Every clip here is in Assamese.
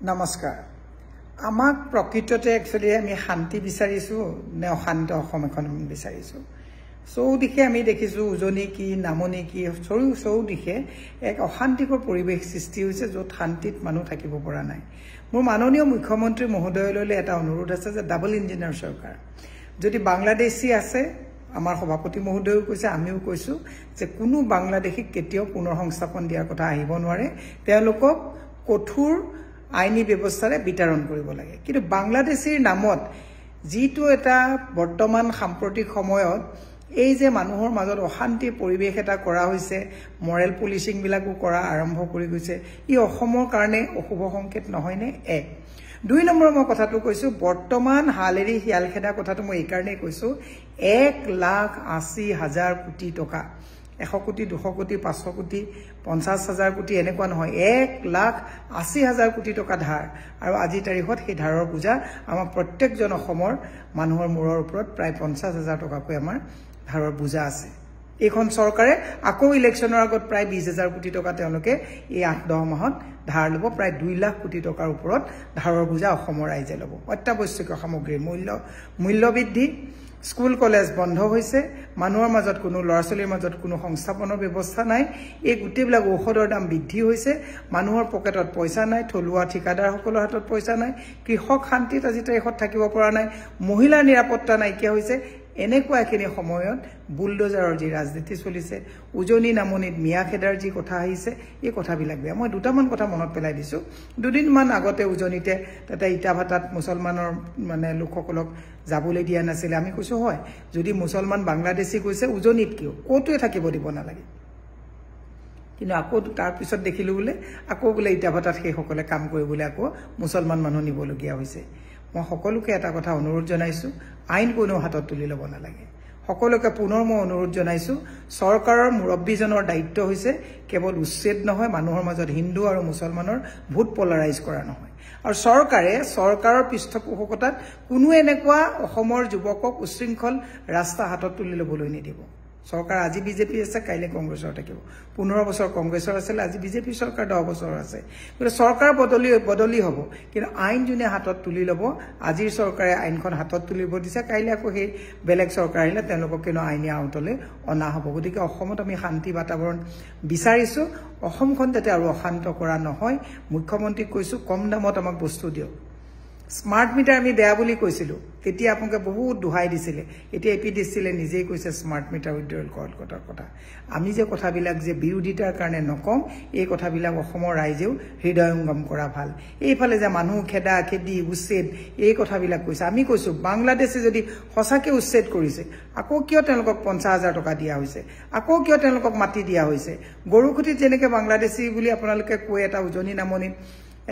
নমস্কাৰ আমাক প্ৰকৃততে একচুয়ালি আমি শান্তি বিচাৰিছো নে অশান্ত অসম এখন বিচাৰিছো চৌদিশে আমি দেখিছো উজনি কি নামনি কি চৌদিশে এক অশান্তিকৰ পৰিৱেশ সৃষ্টি হৈছে য'ত শান্তিত মানুহ থাকিব পৰা নাই মোৰ মাননীয় মুখ্যমন্ত্ৰী মহোদয়লৈ এটা অনুৰোধ আছে যে ডাবল ইঞ্জিনিয়াৰ চৰকাৰ যদি বাংলাদেশী আছে আমাৰ সভাপতি মহোদয়ও কৈছে আমিও কৈছো যে কোনো বাংলাদেশীক কেতিয়াও পুনৰ সংস্থাপন দিয়াৰ কথা আহিব নোৱাৰে তেওঁলোকক কঠোৰ আইনী ব্যৱস্থাৰে বিতৰণ কৰিব লাগে কিন্তু বাংলাদেশীৰ নামত যিটো এটা বৰ্তমান সাম্প্ৰতিক সময়ত এই যে মানুহৰ মাজত অশান্তিৰ পৰিৱেশ এটা কৰা হৈছে মৰেল পুলিচিং বিলাকো কৰা আৰম্ভ কৰি গৈছে ই অসমৰ কাৰণে অশুভ সংকেত নহয়নে এক দুই নম্বৰ মই কথাটো কৈছো বৰ্তমান হালেৰি হিয়ালখেদা কথাটো মই এই কাৰণে কৈছো 1,80,000 কোটি টকা 100 কোটি 200 কোটি 500 কোটি 50,000 কোটি এনেকুৱা নহয় 1,80,000 কোটি টকা ধাৰ আৰু আজি তাৰিখত সেই ধাৰৰ পূজা আমাৰ প্ৰত্যেকজন অসমৰ মানুহৰ মূৰৰ ওপৰত প্ৰায় 50,000 টকাকৈ আমাৰ ধাৰৰ পূজা আছে এইখন চৰকাৰে আকৌ ইলেকশ্যনৰ আগত প্ৰায় 20,000 কোটি টকা তেওঁলোকে এই 8-10 মাহত ধাৰ ল'ব প্ৰায় 2 লাখ কোটি টকাৰ ওপৰত ধাৰৰ পূজা অসমৰ ৰাইজে ল'ব অত্যাৱশ্যকীয় সামগ্ৰীৰ মূল্য বৃদ্ধি স্কুল কলেজ বন্ধ হৈছে মানুহৰ মাজত কোনো লৰাছলিৰ মাজত কোনো সংস্থাপনৰ ব্যৱস্থা নাই এই গুটেবিলাক ঔষধৰ দাম বৃদ্ধি হৈছে মানুহৰ পকেটত পইচা নাই থলুৱা ঠিকাদাৰসকলৰ হাতত পইচা নাই কৃষক শান্তিত আজি তাৰিখত থাকিব পৰা নাই মহিলাৰ নিৰাপত্তা নাইকিয়া হৈছে এনেকুৱা এখিনি সময়ত বুলডোজাৰৰ যি ৰাজনীতি চলিছে উজনি নামনিত মিয়াখেদাৰ যি কথা আহিছে এই কথাবিলাক বেয়া মই দুটামান কথা মনত পেলাই দিছো দুদিনমান আগতে উজনিতে তাতে ইটাভাটাত মুছলমানৰ মানে লোকসকলক যাবলৈ দিয়া নাছিল আমি কৈছো হয় যদি মুছলমান বাংলাদেশী কৈছে উজনিত কিয় কোটোৱে থাকিব দিব নালাগে কিন্তু আকৌ তাৰ পিছত দেখিলো বোলে আকৌ বোলে ইটাভাটাত সেইসকলে কাম কৰিবলৈ আকৌ মুছলমান মানুহ নিবলগীয়া হৈছে মই সকলোকে এটা কথা অনুৰোধ জনাইছো আইন কোনো হাতত তুলি ল'ব নালাগে সকলোকে পুনৰ মই অনুৰোধ জনাইছো চৰকাৰৰ মুৰব্বীজনৰ দায়িত্ব হৈছে কেৱল উচ্ছেদ নহয় মানুহৰ মাজত হিন্দু আৰু মুছলমানৰ ভোট পলাৰাইজ কৰা নহয় আৰু চৰকাৰৰ পৃষ্ঠপোষকতাত কোনো এনেকুৱা অসমৰ যুৱকক উশৃংখল ৰাস্তা হাতত তুলি ল'বলৈ নিদিব চৰকাৰ আজি বিজেপি আছে কাইলে কংগ্ৰেছৰ থাকিব 15 বছৰ কংগ্ৰেছৰ আছিল আজি বিজেপি চৰকাৰ 10 বছৰ আছে কিন্তু চৰকাৰ বদলি হ'ব কিন্তু আইন জুনে হাতত তুলি ল'ব আজিৰ চৰকাৰে আইনখন হাতত তুলিব দিছে কাইলে আকৌ সেই বেলেগ চৰকাৰ আহিলে তেওঁলোকক কিনো আইনী আউটলে অনা হ'ব গতিকে অসমত আমি শান্তি বাতাবৰণ বিচাৰিছো অসমখন যাতে আৰু অশান্ত কৰা নহয় মুখ্যমন্ত্ৰীক কৈছো কম দামত আমাক বস্তু দিয়ক স্মাৰ্ট মিটাৰ আমি বেয়া বুলি কৈছিলো তেতিয়া আপোনাক বহুত দুহাই দিছিলে এতিয়া এপিডিচিলে নিজেই কৈছে স্মাৰ্ট মিটাৰ উইথড্ৰল কৰাৰ কথা আমি যে কথাবিলাক যে বিৰোধিতাৰ কাৰণে নকম এই কথাবিলাক অসমৰ ৰাইজেও হৃদয়ংগম কৰা ভাল এইফালে যে মানুহ খেদা খেদি উচ্ছেদ এই কথাবিলাক কৈছে আমি কৈছো বাংলাদেশে যদি সঁচাকে উচ্ছেদ কৰিছে আকৌ কিয় তেওঁলোকক 50,000 টকা দিয়া হৈছে আকৌ কিয় তেওঁলোকক মাটি দিয়া হৈছে গৰুখুটিত যেনেকে বাংলাদেশী বুলি আপোনালোকে কৈ এটা উজনি নামনিত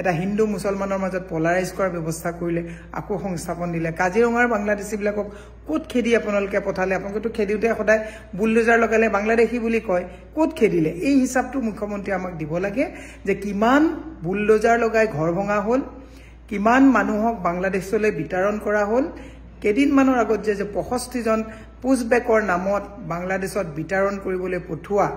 এটা হিন্দু মুছলমানৰ মাজত পলাৰাইজ কৰাৰ ব্যৱস্থা কৰিলে আকৌ সংস্থাপন দিলে কাজিৰঙাৰ বাংলাদেশী বিলাকক ক'ত খেদি আপোনালোকে পঠালে আপোনালোকতো খেদিওতে সদায় বুলডোজাৰ লগালে বাংলাদেশী বুলি কয় ক'ত খেদিলে এই হিচাপটো মুখ্যমন্ত্ৰী আমাক দিব লাগে যে কিমান বুলডোজাৰ লগাই ঘৰ ভঙা হ'ল কিমান মানুহক বাংলাদেশলৈ বিতৰণ কৰা হ'ল কেদিনমানৰ আগত যে 65 জন পুছবেকৰ নামত বাংলাদেশত বিতৰণ কৰিবলৈ পঠোৱা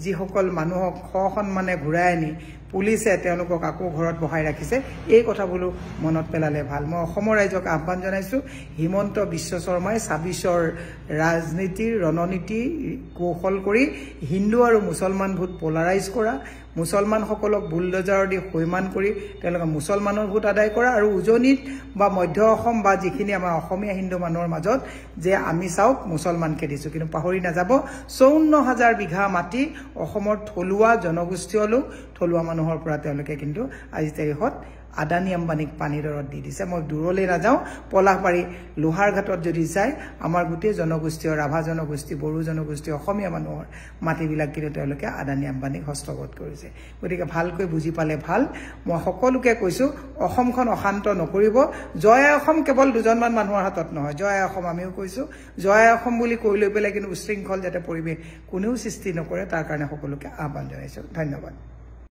যিসকল মানুহক সন্মানে ঘূৰাই আনি পুলিচে তেওঁলোকক আকৌ ঘৰত বহাই ৰাখিছে এই কথাবোৰো মনত পেলালে ভাল মই অসমৰ ৰাইজক আহ্বান জনাইছো হিমন্ত বিশ্ব শৰ্মাই 26ৰ ৰাজনীতিৰ ৰণনীতি কৌশল কৰি হিন্দু আৰু মুছলমান ভোট পলাৰাইজ কৰা মুছলমানসকলক বুলডোজাৰৰ দি হৈমান কৰি তেওঁলোকে মুছলমানৰ ভোট আদায় কৰা আৰু উজনিত বা মধ্য অসম বা যিখিনি আমাৰ অসমীয়া হিন্দু মানুহৰ মাজত যে আমি চাওক মুছলমানকে দিছো কিন্তু পাহৰি নাযাব 54,000 বিঘা মাটি অসমৰ থলুৱা জনগোষ্ঠীয় লোক থলুৱা মানুহৰ পৰা তেওঁলোকে কিন্তু আজি তাৰিখত আদানী আম্বানীক পানী দৰত দি দিছে মই দূৰলৈ নাযাওঁ পলাশবাৰী লোহাৰঘাটত যদি যায় আমাৰ গোটেই জনগোষ্ঠী ৰাভা জনগোষ্ঠী বড়ো জনগোষ্ঠী অসমীয়া মানুহৰ মাটিবিলাক কিন্তু তেওঁলোকে আদানী আম্বানীক হস্তগত কৰিছে গতিকে ভালকৈ বুজি পালে ভাল মই সকলোকে কৈছো অসমখন অশান্ত নকৰিব জয় অসম কেৱল দুজনমান মানুহৰ হাতত নহয় জয় অসম আমিও কৈছো জয় অসম বুলি কৈ লৈ পেলাই কিন্তু উশৃংখল যাতে পৰিৱেশ কোনেও সৃষ্টি নকৰে তাৰ কাৰণে সকলোকে আহ্বান জনাইছো ধন্যবাদ